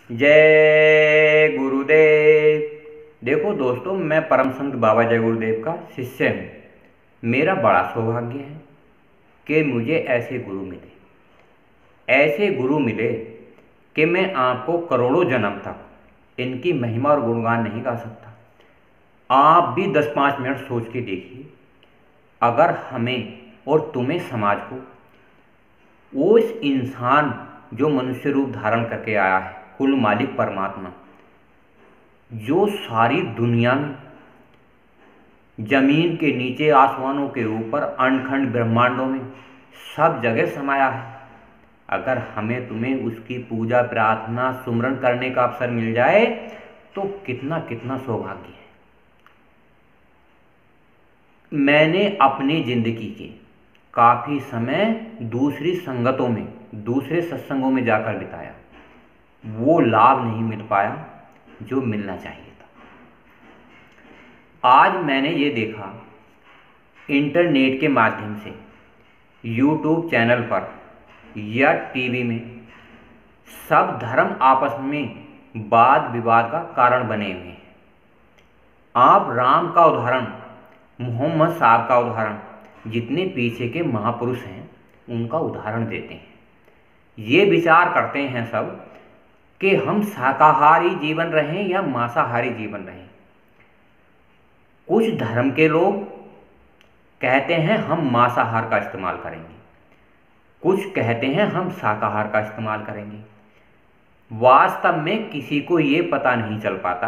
जय गुरुदेव। देखो दोस्तों, मैं परम संत बाबा जय गुरुदेव का शिष्य हूँ। मेरा बड़ा सौभाग्य है कि मुझे ऐसे गुरु मिले कि मैं आपको करोड़ों जन्म तक इनकी महिमा और गुणगान नहीं गा सकता। आप भी 10-5 मिनट सोच के देखिए, अगर हमें और तुम्हें, समाज को, वो इस इंसान जो मनुष्य रूप धारण करके आया है, कुल मालिक परमात्मा, जो सारी दुनिया में, जमीन के नीचे, आसमानों के ऊपर, अनखंड ब्रह्मांडों में सब जगह समाया है, अगर हमें तुम्हें उसकी पूजा, प्रार्थना, सुमरन करने का अवसर मिल जाए तो कितना कितना सौभाग्य है। मैंने अपनी जिंदगी के काफ़ी समय दूसरी संगतों में, दूसरे सत्संगों में जाकर बिताया, वो लाभ नहीं मिल पाया जो मिलना चाहिए था। आज मैंने ये देखा, इंटरनेट के माध्यम से, यूट्यूब चैनल पर या टीवी में, सब धर्म आपस में वाद विवाद का कारण बने हुए हैं। आप राम का उदाहरण, मोहम्मद साहब का उदाहरण, जितने पीछे के महापुरुष हैं उनका उदाहरण देते हैं। ये विचार करते हैं सब कि हम शाकाहारी जीवन रहें या मांसाहारी जीवन रहें। कुछ धर्म के लोग कहते हैं हम मांसाहार का इस्तेमाल करेंगे, कुछ कहते हैं हम शाकाहार का इस्तेमाल करेंगे। वास्तव में किसी को ये पता नहीं चल पाता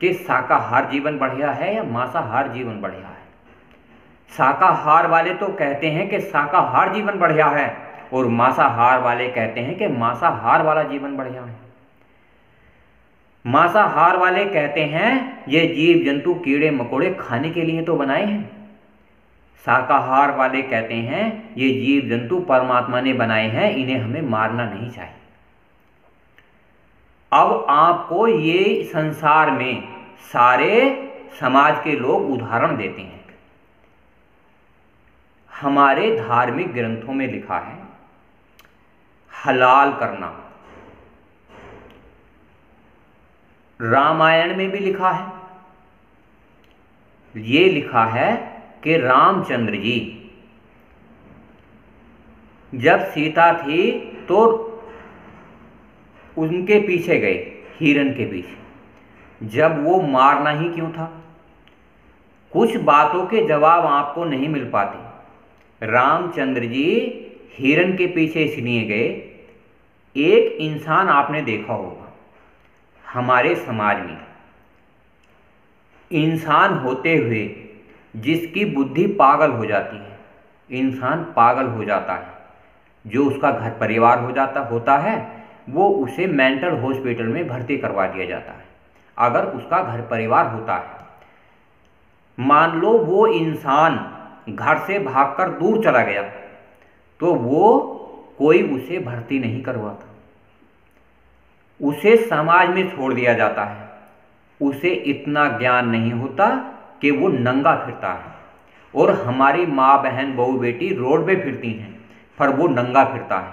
कि शाकाहार जीवन बढ़िया है या मांसाहार जीवन बढ़िया है। शाकाहार वाले तो कहते हैं कि शाकाहार जीवन बढ़िया है, और मांसाहार वाले कहते हैं कि मांसाहार वाला जीवन बढ़िया है। मांसाहार वाले कहते हैं ये जीव जंतु, कीड़े मकोड़े खाने के लिए तो बनाए हैं। शाकाहार वाले कहते हैं ये जीव जंतु परमात्मा ने बनाए हैं, इन्हें हमें मारना नहीं चाहिए। अब आपको ये संसार में सारे समाज के लोग उदाहरण देते हैं। हमारे धार्मिक ग्रंथों में लिखा है हलाल करना, रामायण में भी लिखा है। ये लिखा है कि रामचंद्र जी जब सीता थी तो उनके पीछे गए, हिरण के पीछे। जब वो मारना ही क्यों था? कुछ बातों के जवाब आपको नहीं मिल पाते। रामचंद्र जी हिरण के पीछे इसलिए गए, एक इंसान आपने देखा होगा हमारे समाज में, इंसान होते हुए जिसकी बुद्धि पागल हो जाती है, इंसान पागल हो जाता है, जो उसका घर परिवार होता है, वो उसे मेंटल हॉस्पिटल में भर्ती करवा दिया जाता है। अगर उसका घर परिवार होता है, मान लो वो इंसान घर से भागकर दूर चला गया, तो वो कोई उसे भर्ती नहीं करवाता, उसे समाज में छोड़ दिया जाता है। उसे इतना ज्ञान नहीं होता कि वो नंगा फिरता है, और हमारी माँ बहन बहू बेटी रोड पे फिरती हैं, पर वो नंगा फिरता है।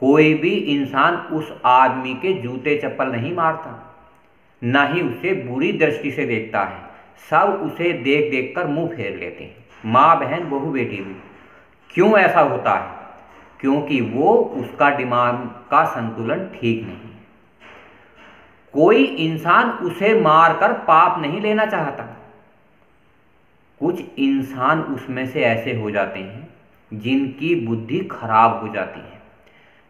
कोई भी इंसान उस आदमी के जूते चप्पल नहीं मारता, ना ही उसे बुरी दृष्टि से देखता है। सब उसे देख देख कर मुँह फेर लेते हैं, माँ बहन बहू बेटी भी। क्यों ऐसा होता है? क्योंकि वो, उसका दिमाग का संतुलन ठीक नहीं है। कोई इंसान उसे मारकर पाप नहीं लेना चाहता। कुछ इंसान उसमें से ऐसे हो जाते हैं जिनकी बुद्धि खराब हो जाती है,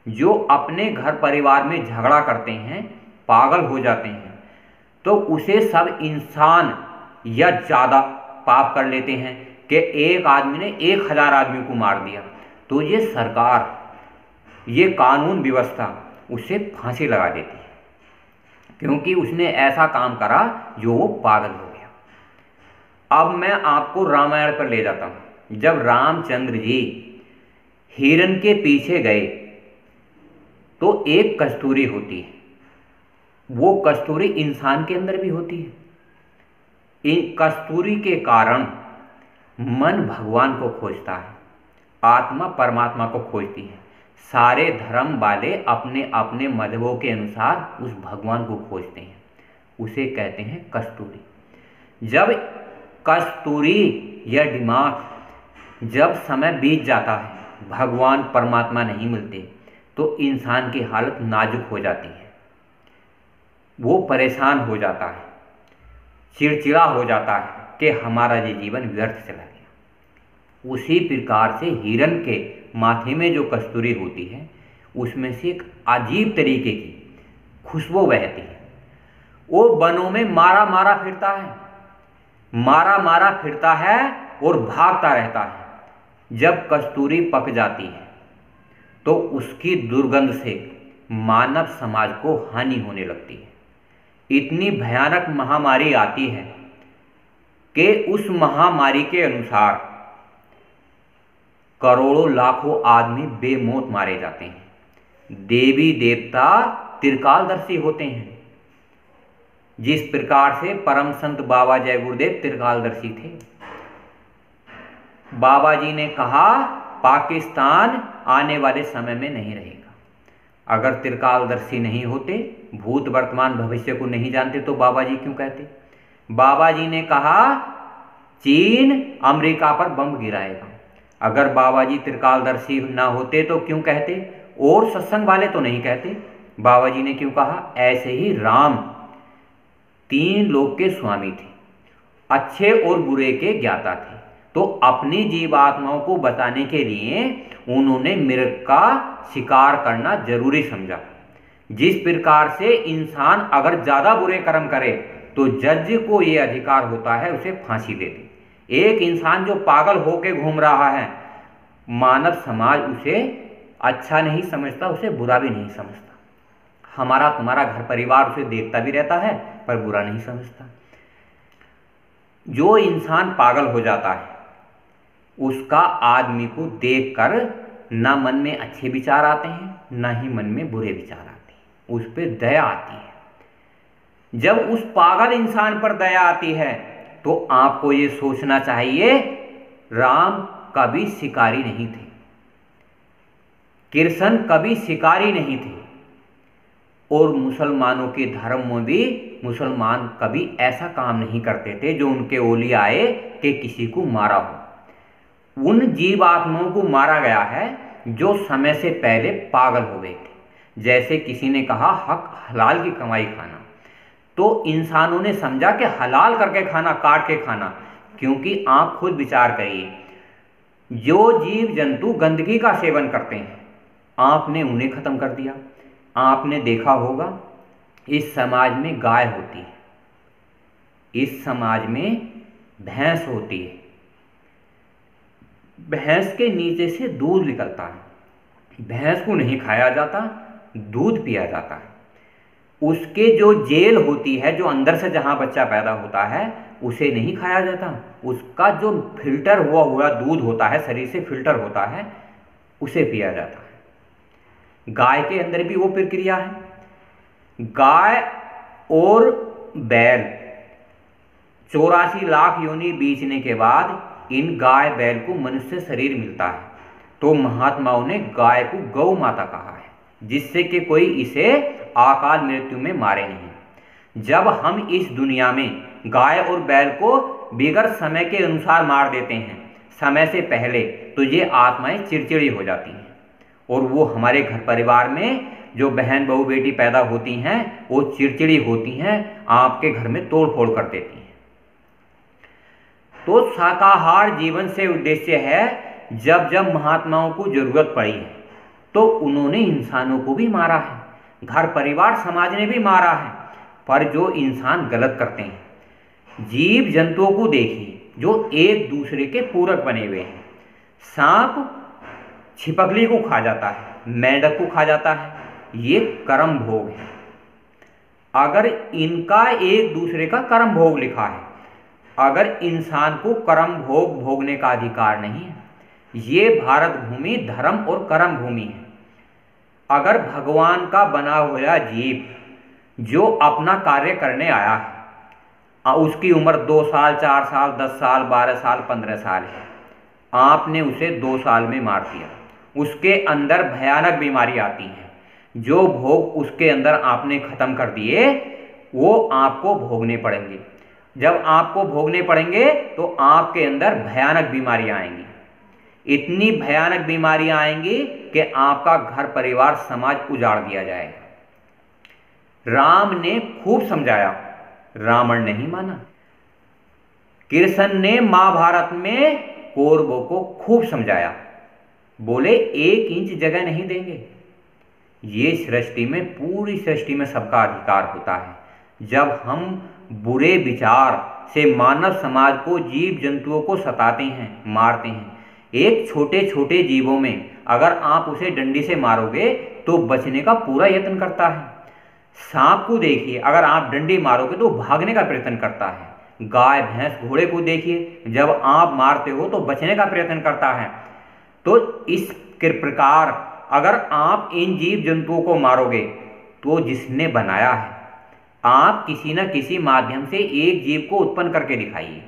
जो अपने घर परिवार में झगड़ा करते हैं, पागल हो जाते हैं, तो उसे सब इंसान या ज़्यादा पाप कर लेते हैं कि एक आदमी ने 1000 आदमी को मार दिया, तो ये सरकार, ये कानून व्यवस्था उसे फांसी लगा देती है, क्योंकि उसने ऐसा काम करा जो वो पागल हो गया। अब मैं आपको रामायण पर ले जाता हूँ। जब रामचंद्र जी हिरण के पीछे गए तो एक कस्तूरी होती है, वो कस्तूरी इंसान के अंदर भी होती है। इन कस्तूरी के कारण मन भगवान को खोजता है, आत्मा परमात्मा को खोजती है, सारे धर्म वाले अपने अपने मजहबों के अनुसार उस भगवान को खोजते हैं, उसे कहते हैं कस्तूरी। जब कस्तूरी या दिमाग जब समय बीत जाता है, भगवान परमात्मा नहीं मिलते, तो इंसान की हालत नाजुक हो जाती है, वो परेशान हो जाता है, चिड़चिड़ा हो जाता है कि हमारा ये जीवन व्यर्थ चला गया। उसी प्रकार से हिरण के माथे में जो कस्तूरी होती है, उसमें से एक अजीब तरीके की खुशबू बहती है। वो वनों में मारा मारा फिरता है, मारा मारा फिरता है और भागता रहता है। जब कस्तूरी पक जाती है तो उसकी दुर्गंध से मानव समाज को हानि होने लगती है। इतनी भयानक महामारी आती है कि उस महामारी के अनुसार करोड़ों लाखों आदमी बेमौत मारे जाते हैं। देवी देवता त्रिकालदर्शी होते हैं। जिस प्रकार से परम संत बाबा जय गुरुदेव त्रिकालदर्शी थे। बाबा जी ने कहा पाकिस्तान आने वाले समय में नहीं रहेगा। अगर त्रिकालदर्शी नहीं होते, भूत वर्तमान भविष्य को नहीं जानते, तो बाबा जी क्यों कहते? बाबा जी ने कहा चीन अमेरिका पर बम गिराएगा। अगर बाबा जी त्रिकालदर्शी ना होते तो क्यों कहते? और सत्संग वाले तो नहीं कहते। बाबा जी ने क्यों कहा? ऐसे ही राम 3 लोक के स्वामी थे, अच्छे और बुरे के ज्ञाता थे, तो अपनी जीवात्माओं को बचाने के लिए उन्होंने मृग का शिकार करना जरूरी समझा। जिस प्रकार से इंसान अगर ज्यादा बुरे कर्म करे तो जज को यह अधिकार होता है उसे फांसी दे दे। एक इंसान जो पागल होके घूम रहा है, मानव समाज उसे अच्छा नहीं समझता, उसे बुरा भी नहीं समझता। हमारा तुम्हारा घर परिवार उसे देखता भी रहता है पर बुरा नहीं समझता। जो इंसान पागल हो जाता है उसका आदमी को देखकर ना मन में अच्छे विचार आते हैं, ना ही मन में बुरे विचार आते हैं, उस पर दया आती है। जब उस पागल इंसान पर दया आती है तो आपको ये सोचना चाहिए राम कभी शिकारी नहीं थे, कृष्ण कभी शिकारी नहीं थे, और मुसलमानों के धर्म में भी मुसलमान कभी ऐसा काम नहीं करते थे जो उनके ओली आए कि किसी को मारा हो। उन जीवात्माओं को मारा गया है जो समय से पहले पागल हो गए थे। जैसे किसी ने कहा हक हलाल की कमाई खाना, तो इंसानों ने समझा कि हलाल करके खाना, काट के खाना। क्योंकि आप खुद विचार करिए, जो जीव जंतु गंदगी का सेवन करते हैं आपने उन्हें खत्म कर दिया। आपने देखा होगा इस समाज में गाय होती है, इस समाज में भैंस होती है, भैंस के नीचे से दूध निकलता है, भैंस को नहीं खाया जाता, दूध पिया जाता है। उसके जो जेल होती है, जो अंदर से जहां बच्चा पैदा होता है, उसे नहीं खाया जाता। उसका जो फिल्टर हुआ हुआ दूध होता है, शरीर से फिल्टर होता है, उसे पिया जाता है। गाय के अंदर भी वो प्रक्रिया है। गाय और बैल 84 लाख योनि बीतने के बाद इन गाय बैल को मनुष्य शरीर मिलता है, तो महात्माओं ने गाय को गौ माता कहा है, जिससे कि कोई इसे अकाल मृत्यु में मारे नहीं। जब हम इस दुनिया में गाय और बैल को बिगड़ समय के अनुसार मार देते हैं, समय से पहले, तो ये आत्माएं चिड़चिड़ी हो जाती हैं और वो हमारे घर परिवार में जो बहन बहू बेटी पैदा होती हैं वो चिड़चिड़ी होती हैं, आपके घर में तोड़ फोड़ कर देती हैं। तो शाकाहार जीवन से उद्देश्य है, जब जब महात्माओं को जरूरत पड़ी है तो उन्होंने इंसानों को भी मारा है, घर परिवार समाज ने भी मारा है। पर जो इंसान गलत करते हैं, जीव जंतुओं को देखिए जो एक दूसरे के पूरक बने हुए हैं। सांप छिपकली को खा जाता है, मेंढक को खा जाता है, ये कर्म भोग है। अगर इनका एक दूसरे का कर्म भोग लिखा है, अगर इंसान को कर्म भोग भोगने का अधिकार नहीं है, ये भारत भूमि धर्म और कर्म भूमि है। अगर भगवान का बना हुआ जीव जो अपना कार्य करने आया है, उसकी उम्र 2 साल 4 साल 10 साल 12 साल 15 साल है, आपने उसे 2 साल में मार दिया उसके अंदर भयानक बीमारी आती है। जो भोग उसके अंदर आपने खत्म कर दिए वो आपको भोगने पड़ेंगे। जब आपको भोगने पड़ेंगे तो आपके अंदर भयानक बीमारियां आएंगी, इतनी भयानक बीमारियां आएंगी कि आपका घर परिवार समाज उजाड़ दिया जाएगा। राम ने खूब समझाया, रावण नहीं माना। कृष्ण ने महाभारत में कौरवों को खूब समझाया, बोले 1 इंच जगह नहीं देंगे। ये सृष्टि में, पूरी सृष्टि में सबका अधिकार होता है। जब हम बुरे विचार से मानव समाज को, जीव जंतुओं को सताते हैं, मारते हैं, एक छोटे छोटे जीवों में अगर आप उसे डंडी से मारोगे तो बचने का पूरा यत्न करता है। सांप को देखिए, अगर आप डंडी मारोगे तो भागने का प्रयत्न करता है। गाय भैंस घोड़े को देखिए, जब आप मारते हो तो बचने का प्रयत्न करता है। तो इस प्रकार अगर आप इन जीव जंतुओं को मारोगे तो जिसने बनाया है, आप किसी न किसी माध्यम से एक जीव को उत्पन्न करके दिखाइए।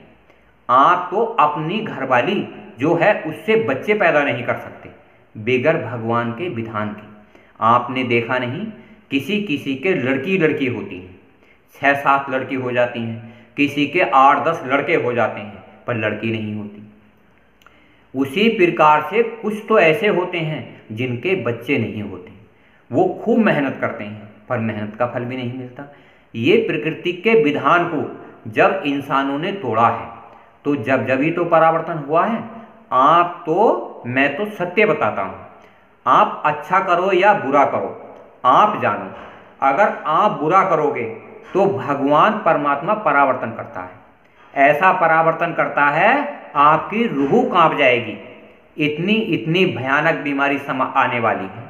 आप तो अपनी घरवाली जो है उससे बच्चे पैदा नहीं कर सकते बेगर भगवान के विधान के। आपने देखा नहीं, किसी किसी के लड़की लड़की होती हैं, 6-7 लड़की हो जाती हैं, किसी के 8-10 लड़के हो जाते हैं पर लड़की नहीं होती। उसी प्रकार से कुछ तो ऐसे होते हैं जिनके बच्चे नहीं होते, वो खूब मेहनत करते हैं पर मेहनत का फल भी नहीं मिलता। ये प्रकृति के विधान को जब इंसानों ने तोड़ा है तो जब ही तो परावर्तन हुआ है। आप तो, मैं तो सत्य बताता हूँ, आप अच्छा करो या बुरा करो आप जानो। अगर आप बुरा करोगे तो भगवान परमात्मा परावर्तन करता है, ऐसा परावर्तन करता है आपकी रूह कांप जाएगी। इतनी इतनी भयानक बीमारी आने वाली है।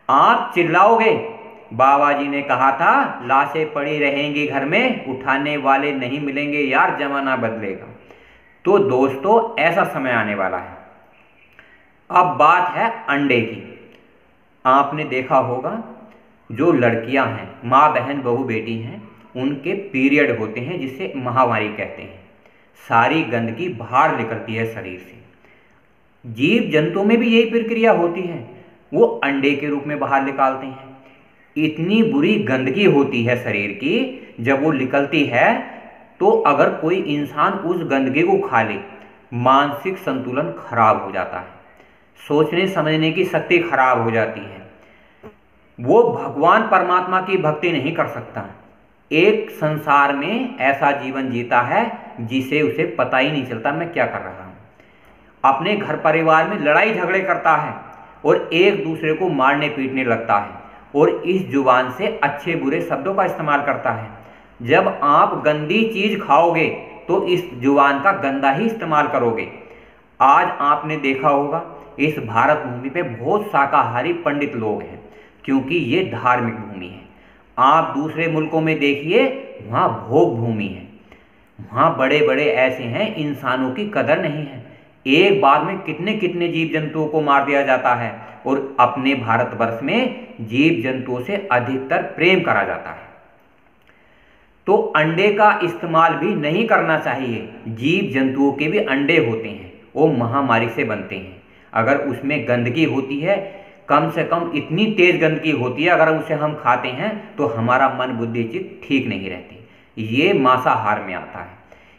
आप चिल्लाओगे, बाबा जी ने कहा था लाशें पड़ी रहेंगी घर में, उठाने वाले नहीं मिलेंगे यार, जमाना बदलेगा। तो दोस्तों ऐसा समय आने वाला है। अब बात है अंडे की। आपने देखा होगा जो लड़कियां हैं, माँ बहन बहू बेटी हैं, उनके पीरियड होते हैं जिसे महावारी कहते हैं। सारी गंदगी बाहर निकलती है शरीर से। जीव जंतुओं में भी यही प्रक्रिया होती है, वो अंडे के रूप में बाहर निकालते हैं। इतनी बुरी गंदगी होती है शरीर की, जब वो निकलती है तो अगर कोई इंसान उस गंदगी को खा ले, मानसिक संतुलन खराब हो जाता है, सोचने समझने की शक्ति खराब हो जाती है, वो भगवान परमात्मा की भक्ति नहीं कर सकता। एक संसार में ऐसा जीवन जीता है जिसे उसे पता ही नहीं चलता मैं क्या कर रहा हूँ। अपने घर परिवार में लड़ाई झगड़े करता है और एक दूसरे को मारने पीटने लगता है और इस जुबान से अच्छे बुरे शब्दों का इस्तेमाल करता है। जब आप गंदी चीज खाओगे तो इस जुबान का गंदा ही इस्तेमाल करोगे। आज आपने देखा होगा इस भारत भूमि पे बहुत शाकाहारी पंडित लोग हैं, क्योंकि ये धार्मिक भूमि है। आप दूसरे मुल्कों में देखिए, वहाँ भोग भूमि है, वहाँ बड़े बड़े ऐसे हैं इंसानों की कदर नहीं है। एक बार में कितने कितने जीव जंतुओं को मार दिया जाता है और अपने भारतवर्ष में जीव जंतुओं से अधिकतर प्रेम करा जाता है। तो अंडे का इस्तेमाल भी नहीं करना चाहिए। जीव जंतुओं के भी अंडे होते हैं, वो महामारी से बनते हैं। अगर उसमें गंदगी होती है, कम से कम इतनी तेज गंदगी होती है, अगर उसे हम खाते हैं तो हमारा मन बुद्धि चित्त ठीक नहीं रहती। ये मांसाहार में आता है।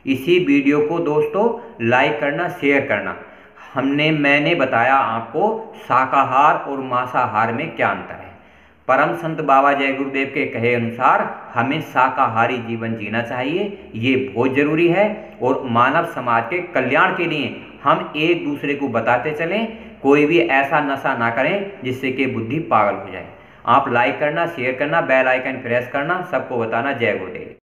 इसी वीडियो को दोस्तों लाइक करना, शेयर करना। मैंने बताया आपको शाकाहार और मांसाहार में क्या अंतर है। परम संत बाबा जय गुरुदेव के कहे अनुसार हमें शाकाहारी जीवन जीना चाहिए, ये बहुत जरूरी है। और मानव समाज के कल्याण के लिए हम एक दूसरे को बताते चलें, कोई भी ऐसा नशा ना करें जिससे कि बुद्धि पागल हो जाए। आप लाइक करना, शेयर करना, बेल आइकन प्रेस करना, सबको बताना। जय गुरुदेव।